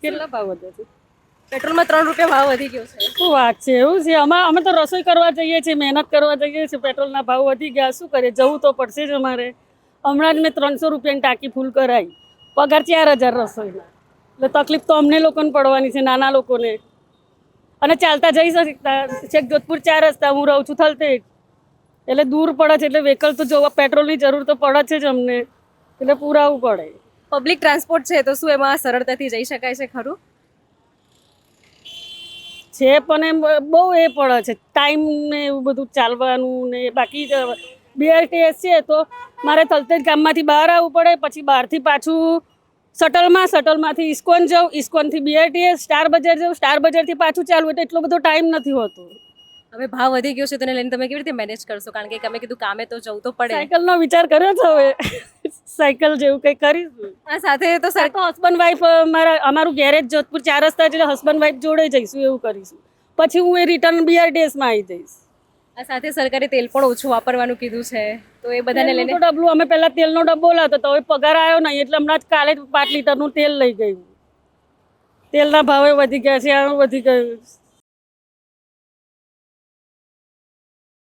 કેટલા ભાવ વધે છે? પેટ્રોલમાં 3 રૂપિયા ભાવ વધી ગયો છે. શું વાત છે? એવું છે? અમે તો રસોઈ કરવા જઈએ છીએ, મહેનત કરવા જઈએ છીએ, પેટ્રોલના ભાવ વધી ગયા, શું કરીએ? જવું તો પડશે જ અમારે. હમણાં જ મેં 300 રૂપિયાની ટાંકી ફૂલ કરાવી, પગાર 4000 રસોઈના. એટલે તકલીફ તો અમને લોકોને પડવાની છે, નાના લોકોને. અને ચાલતા જઈ શકતા, છેક જોધપુર 4 રસ્તા, હું રહું છું થલતેજ, એટલે દૂર પડે છે, એટલે વ્હીકલ તો જોવા, પેટ્રોલની જરૂર તો પડે છે જ અમને, એટલે પુરાવું પડે. પબ્લિક ટ્રાન્સપોર્ટ છે તો શું એમાં સરળતાથી જઈ શકાય છે ખરું? છે પણ એમ બહુ એ પડે છે, ટાઈમ ને એવું બધું ચાલવાનું ને. બાકી BRTS છે તો મારે થલતેજ ગામમાંથી બહાર આવવું પડે, પછી બહારથી પાછું શટલમાંથી ઇસ્કોન જાઉં, ઇસ્કોનથી BRTS, સ્ટાર બજાર જાઉં, સ્ટાર બજારથી પાછું ચાલવું, એટલે એટલો બધો ટાઈમ નથી હોતો. હવે ભાવ વધી ગયો છે તેને લઈને તમે કેવી રીતે મેનેજ કરશો? કારણ કે તમે કીધું કામે તો જવું તો પડે. સાયકલનો વિચાર કર્યો છે હવે, સાયકલ જેવું કંઈ કરીશું. આ સાથે તો હસબન્ડ વાઈફ, અમારું ગેરેજ જોધપુર 4 રસ્તા, એટલે હસબન્ડ વાઈફ જોડે જઈશું, એવું કરીશું. પછી હું એ રિટર્ન BRTSમાં આવી જઈશ. આ સાથે સરકારે તેલ પણ ઓછું વાપરવાનું કીધું છે, તો એ બધાને લઈને તેલનું તો ડબલું, અમે પહેલા તેલનો ડબ્બો લાવતો તો, હવે પગાર આવ્યો નહીં, એટલે હમણાં જ કાલે 5 લીટરનું તેલ લઈ ગયું. તેલના ભાવે વધી ગયા છે, આનું વધી ગયું.